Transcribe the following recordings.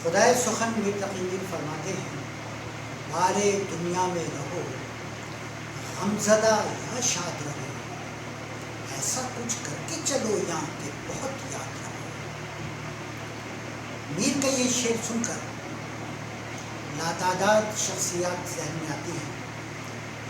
خدائے سخن میر تقی میر فرماتے ہیں، بارے دنیا میں رہو غمزدہ یا شاد رہو، ایسا کچھ کر کے چلو یہاں کہ بہت یاد رہو۔ میر کا یہ شعر سن کر لاتعداد شخصیات ذہن میں آتی ہیں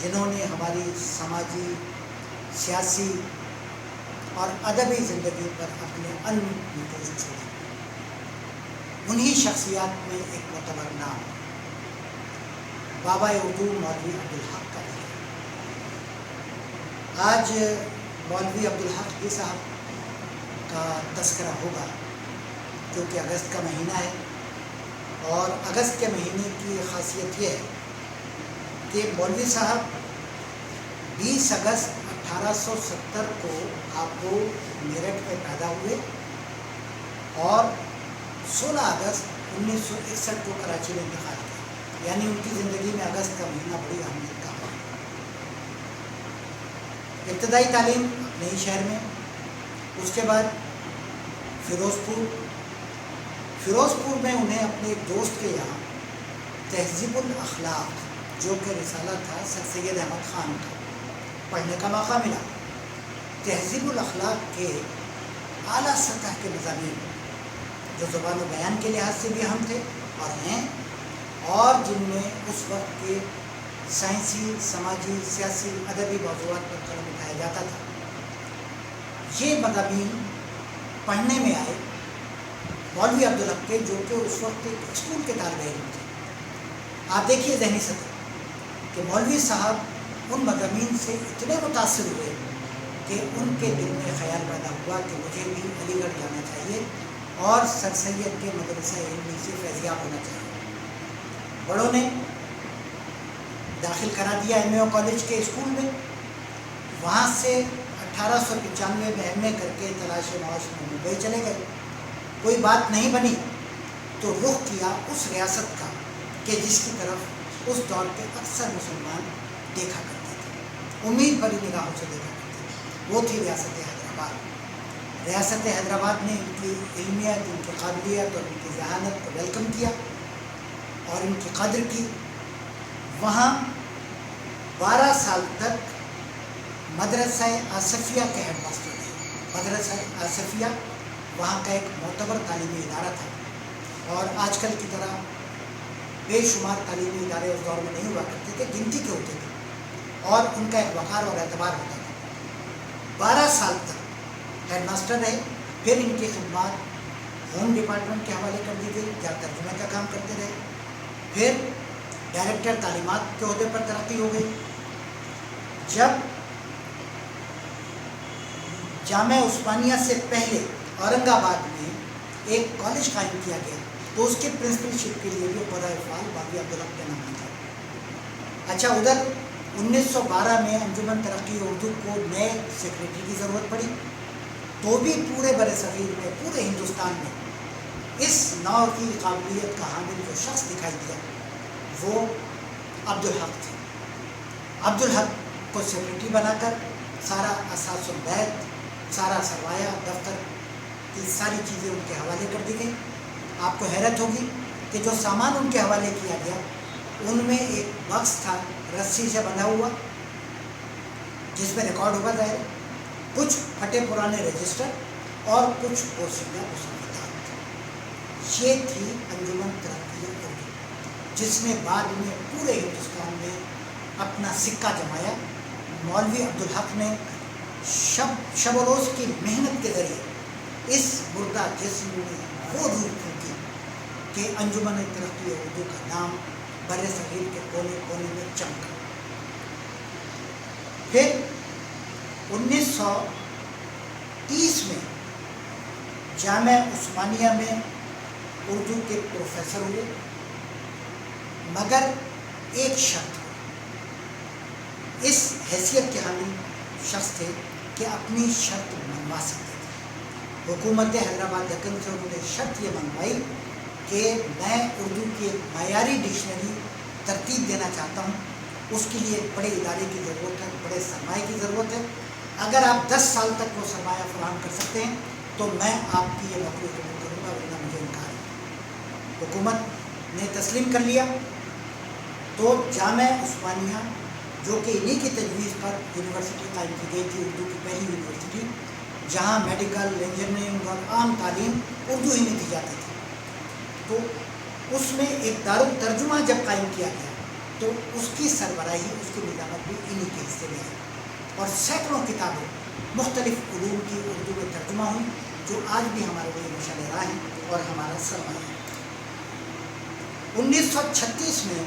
جنہوں نے ہماری سماجی، سیاسی اور ادبی زندگی پر اپنے نقوش چھوڑے۔ انہی شخصیات میں ایک معتبر نام بابا اردو مولوی عبدالحق کا ہے۔ آج مولوی عبدالحق صاحب کا تذکرہ ہوگا کیونکہ اگست کا مہینہ ہے، اور اگست کے مہینے کی خاصیت یہ ہے کہ مولوی صاحب 20 اگست 1870 کو آپ کو میرٹھ میں پیدا ہوئے اور 16 اگست 1961 کو کراچی میں انتقال کیا، یعنی ان کی زندگی میں اگست کا مہینہ بڑی اہمیت کا ہے۔ ابتدائی تعلیم نئی شہر میں، اس کے بعد فیروز پور میں انہیں اپنے ایک دوست کے یہاں تہذیب الاخلاق، جو کہ رسالہ تھا سر سید احمد خان کا، پڑھنے کا موقع ملا۔ تہذیب الاخلاق کے اعلیٰ سطح کے مضامین جو زبان و بیان کے لحاظ سے بھی اہم تھے اور ہیں، اور جن میں اس وقت کے سائنسی، سماجی، سیاسی، ادبی موضوعات پر قلم اٹھایا جاتا تھا، یہ مضامین پڑھنے میں آئے مولوی عبدالحق کے، جو کہ اس وقت ایک اسکول کے طالب علم تھے۔ آپ دیکھیے ذہنی سطح کہ مولوی صاحب ان مضامین سے اتنے متاثر ہوئے کہ ان کے دل میں خیال پیدا ہوا کہ مجھے بھی علی گڑھ جانا چاہیے اور سر سید کے مدرسہ علمی سے فیضیاب ہونا چاہیے۔ بڑوں نے داخل کرا دیا ایم اے کالج کے اسکول میں، وہاں سے 1895 میں ایم اے کر کے تلاش معاش میں ممبئی چلے گئے۔ کوئی بات نہیں بنی تو رخ کیا اس ریاست کا کہ جس کی طرف اس دور کے اکثر مسلمان دیکھا کرتے تھے، امید بھری نگاہوں سے دیکھا کرتے تھے، وہ تھی ریاست حیدرآباد۔ ریاست حیدرآباد نے ان کی علمیت، ان کی قابلیت اور ان کی ذہانت کو ویلکم کیا اور ان کی قدر کی۔ وہاں 12 سال تک مدرسہ آصفیہ کے ہیڈ ماسٹر تھے۔ مدرسہ آصفیہ وہاں کا ایک معتبر تعلیمی ادارہ تھا، اور آج کل کی طرح بے شمار تعلیمی ادارے اس دور میں نہیں ہوا کرتے تھے، گنتی کے ہوتے تھے، اور ان کا ایک وقار اور اعتبار ہوتا تھا۔ 12 سال تک ہیڈ ماسٹر رہے، پھر ان کی خدمات ہوم ڈپارٹمنٹ کے حوالے کر دی گئی، جہاں ترجمے کا کام کرتے رہے۔ پھر ڈائریکٹر تعلیمات کے عہدے پر ترقی ہو گئی۔ جب جامعہ عثمانیہ سے پہلے اورنگ آباد میں ایک کالج قائم کیا گیا تو اس کے پرنسپل شپ کے لیے بھی خدائے فعال مولوی عبدالحق کا نام تھا۔ اچھا، ادھر 1912 میں انجمن ترقی اردو کو نئے سیکریٹری کی ضرورت پڑی، تو بھی پورے بر صغیر میں، پورے ہندوستان میں اس نوع کی قابلیت کا حامل جو شخص دکھائی دیا وہ عبدالحق تھے۔ عبدالحق کو سیکریٹری بنا کر سارا اساس البیت، سارا سرمایہ، دفتر کی ساری چیزیں ان کے حوالے کر دی گئی۔ آپ کو حیرت ہوگی کہ جو سامان ان کے حوالے کیا گیا ان میں ایک باکس تھا رسی سے بندھا ہوا جس میں ریکارڈ ہوگا ظاہر، کچھ پھٹے پرانے رجسٹر اور کچھ پوشیدہ مصنفات۔ یہ تھی انجمن ترقی اردو، جس نے بعد میں پورے ہندوستان میں اپنا سکہ جمایا۔ مولوی عبدالحق نے شب و روز کی محنت کے ذریعے اس مردہ جسم میں وہ روح پھونکی کہ انجمن ترقی اردو کا نام بر صغیر کے کونے کونے میں چمکا۔ پھر 1930 میں جامعہ عثمانیہ میں اردو کے پروفیسر ہوئے، مگر ایک شرط، اس حیثیت کے حامل شخص تھے کہ اپنی شرط منوا سکتے تھے۔ حکومت حیدرآباد دکن سے انہوں نے شرط یہ منوائی کہ میں اردو کی ایک معیاری ڈکشنری ترتیب دینا چاہتا ہوں، اس کے لیے ایک بڑے ادارے کی ضرورت ہے، بڑے سرمایہ کی ضرورت ہے۔ اگر آپ 10 سال تک وہ سرمایہ فراہم کر سکتے ہیں تو میں آپ کی یہ نوکری قبول کروں گا، ورنہ مجھے انکار ہے۔ حکومت نے تسلیم کر لیا تو جامعہ عثمانیہ جو کہ انہی کی تجویز پر یونیورسٹی قائم کی گئی تھی، اردو کی پہلی یونیورسٹی جہاں میڈیکل انجینئرنگ اور عام تعلیم اردو ہی میں دی جاتی تھی، تو اس میں ایک دارالترجمہ جب قائم کیا گیا تو اس کی سربراہی، اس کی نظامت بھی انہی کے حصے میں ہے، اور سینکڑوں کتابیں مختلف علوم کی اردو میں ترجمہ ہوئی جو آج بھی ہمارے لیے مشعل راہ ہیں اور ہمارا سرمایہ ہے۔ 1936 میں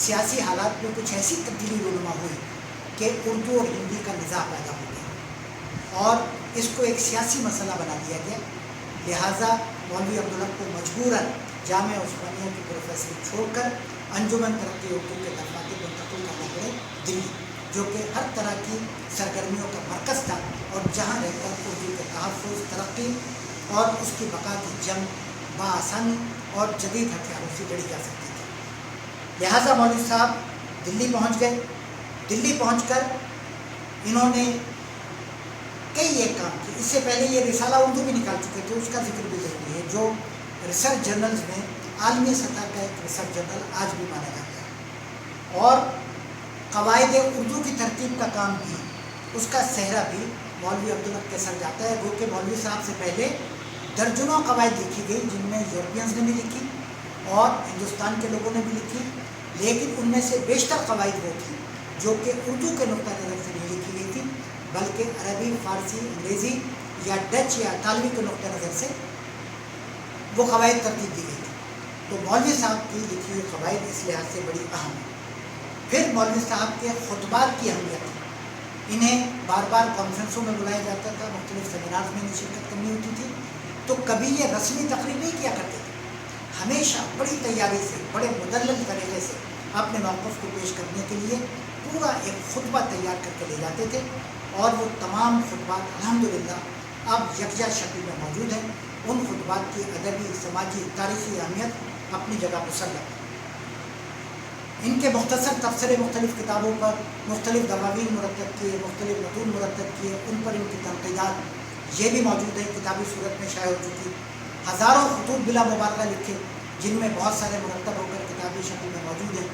سیاسی حالات میں کچھ ایسی تبدیلی رونما ہوئی کہ اردو اور ہندی کا نزاع پیدا ہو گیا اور اس کو ایک سیاسی مسئلہ بنا دیا گیا، لہٰذا مولوی عبدالحق کو مجبوراً جامعہ عثمانیہ کی پروفیسری چھوڑ کر انجمن ترقی اردو کے دفاتر منتقل کرنا پڑے دلی، جو کہ ہر طرح کی سرگرمیوں کا مرکز تھا اور جہاں رہ کر اردو کے تحفظ، ترقی اور اس کی بقا کی جنگ بآسانی اور جدید ہتھیاروں سے لڑی جا سکتی تھی۔ لہٰذا مولوی صاحب دلی پہنچ گئے۔ دلی پہنچ کر انہوں نے کئی ایک کام کیے۔ اس سے پہلے یہ رسالہ اردو بھی نکال چکے تھے، اس کا ذکر بھی ضروری ہے، جو ریسرچ جرنلز میں عالمی سطح کا ایک ریسرچ جرنل آج بھی مانا جاتا ہے، اور قواعد اردو کی ترتیب کا کام بھی، اس کا صحرا بھی مولوی عبدالحق کے سر جاتا ہے، وہ کہ مولوی صاحب سے پہلے درجنوں قواعد لکھی گئی جن میں یورپینز نے بھی لکھی اور ہندوستان کے لوگوں نے بھی لکھی، لیکن ان میں سے بیشتر قواعد وہ تھیں جو کہ اردو کے نقطہ نظر سے نہیں لکھی گئی تھی، بلکہ عربی، فارسی، انگریزی یا ڈچ یا اطالوی کے نقطہ نظر سے وہ قواعد ترتیب دی گئی تھی۔ تو مولوی صاحب کی لکھی ہوئی قواعد اس لحاظ سے بڑی اہم ہے۔ پھر مولوی صاحب کے خطبات کی اہمیت، انہیں بار بار کانفرنسوں میں بلایا جاتا تھا، مختلف سیمینارز میں انہیں شرکت کرنی ہوتی تھی، تو کبھی یہ رسمی تقریر نہیں کیا کرتے تھے، ہمیشہ بڑی تیاری سے، بڑے مدلل طریقے سے اپنے موقف کو پیش کرنے کے لیے پورا ایک خطبہ تیار کر کے لے جاتے تھے، اور وہ تمام خطبات الحمدللہ اب یکجا شکل میں موجود ہیں۔ ان خطبات کی ادبی، سماجی، تاریخی اہمیت اپنی جگہ مسلم ہے۔ ان کے مختصر تبصرے مختلف کتابوں پر، مختلف دواوین مرتب کیے، مختلف متون مرتب کیے، ان پر ان کی تنقیدات یہ بھی موجود ہے، کتابی صورت میں شائع ہو چکی۔ ہزاروں خطوط بلا مبالغہ لکھے جن میں بہت سارے مرتب ہو کر کتابی شکل میں موجود ہیں،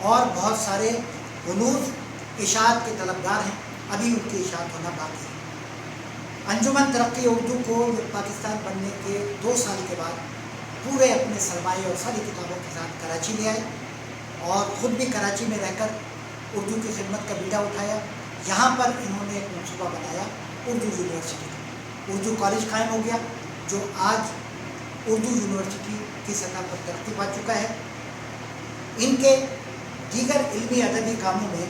اور بہت سارے ہنوز اشاعت کے طلبگار ہیں، ابھی ان کی اشاعت ہونا باقی ہے۔ انجمن ترقی اردو کو پاکستان بننے کے 2 سال کے بعد پورے اپنے سرمایے اور ساری کتابوں کے ساتھ کراچی لے آئے، اور خود بھی کراچی میں رہ کر اردو کی خدمت کا بیڑا اٹھایا۔ یہاں پر انہوں نے ایک منصوبہ بنایا اردو یونیورسٹی کا، اردو کالج قائم ہو گیا جو آج اردو یونیورسٹی کی سطح پر ترقی پا چکا ہے۔ ان کے دیگر علمی ادبی کاموں میں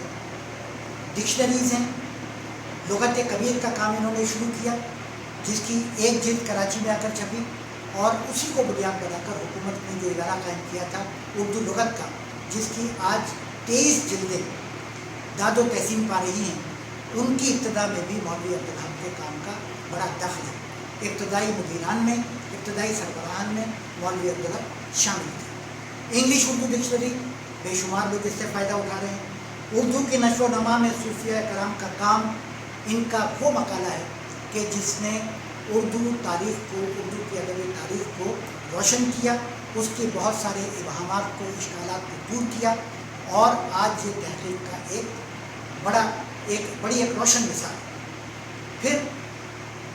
ڈکشنریز ہیں، لغت کبیر کا کام انہوں نے شروع کیا جس کی ایک جلد کراچی میں آ کر چھپی، اور اسی کو بنیاد بنا کر حکومت نے جو ادارہ قائم کیا تھا اردو لغت کا، جس کی آج 23 جلدیں داد و تحسین پا رہی ہیں، ان کی ابتدا میں بھی مولوی عبدالحق کے کام کا بڑا دخل ہے۔ ابتدائی مدیران میں، ابتدائی سربراہان میں مولوی عبدالحق شامل تھے۔ انگلش اردو ڈکشنری بے شمار لوگ اس سے فائدہ اٹھا رہے ہیں۔ اردو کی نشر و نما میں صوفیہ کرام کا کام ان کا وہ مقالہ ہے کہ جس نے اردو تاریخ کو، اردو کی ادبی تاریخ کو روشن کیا، اس کے بہت سارے ابہامات کو، اشکالات کو دور کیا، اور آج یہ تحقیق کا ایک بڑی روشن مثال ہے۔ پھر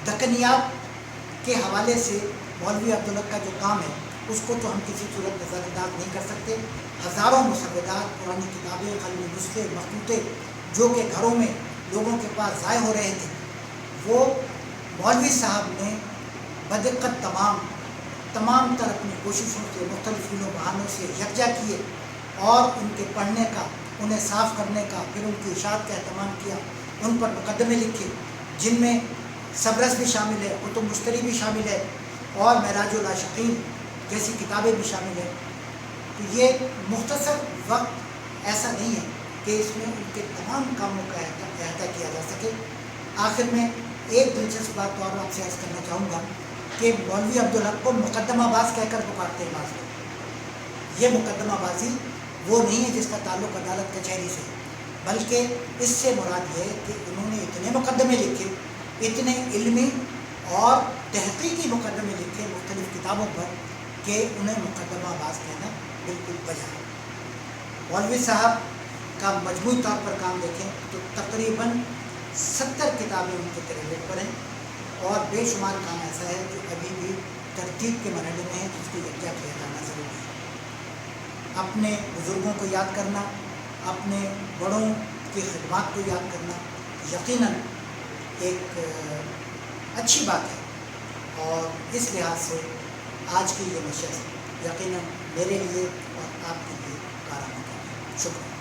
دکنیات کے حوالے سے مولوی عبدالحق کا جو کام ہے اس کو تو ہم کسی صورت نظر انداز نہیں کر سکتے۔ ہزاروں مسودات، پرانی کتابیں، قلمی نسخے، مخطوطے جو کہ گھروں میں لوگوں کے پاس ضائع ہو رہے تھے، وہ مولوی صاحب نے بدقت تمام تر اپنی کوششوں سے، مختلف دنوں بہانوں سے یکجا کیے، اور ان کے پڑھنے کا، انہیں صاف کرنے کا، پھر ان کی اشاعت کا اہتمام کیا، ان پر مقدمے لکھے جن میں صبرس بھی شامل ہے، کتب مشتری بھی شامل ہے، اور معراج العاشقین جیسی کتابیں بھی شامل ہیں۔ تو یہ مختصر وقت ایسا نہیں ہے کہ اس میں ان کے تمام کاموں کا احاطہ کیا جا سکے۔ آخر میں ایک دلچسپ بات اور آپ سے عرض کرنا چاہوں گا کہ مولوی عبدالحق کو مقدمہ باز کہہ کر پکارتے ہیں بعض لوگ۔ یہ مقدمہ بازی وہ نہیں ہے جس کا تعلق عدالت کچہری سے، بلکہ اس سے مراد یہ ہے کہ انہوں نے اتنے مقدمے لکھے، اتنے علمی اور تحقیقی مقدمے لکھے مختلف کتابوں پر، کہ انہیں مقدمہ باز کہنا بالکل بجا ہے۔ مولوی صاحب کا مجموعی طور پر کام دیکھیں تو تقریباً 70 کتابیں ان کے کریڈٹ پر ہیں، اور بے شمار کام ایسا ہے جو ابھی بھی ترتیب کے مرحلے میں ہے، جس کو یکجا کیا جانا ضروری ہے۔ اپنے بزرگوں کو یاد کرنا، اپنے بڑوں کی خدمات کو یاد کرنا یقیناً ایک اچھی بات ہے، اور اس لحاظ سے آج کی یہ نشست یقیناً میرے لیے اور آپ کے لیے کارآمد ہے۔ شکریہ۔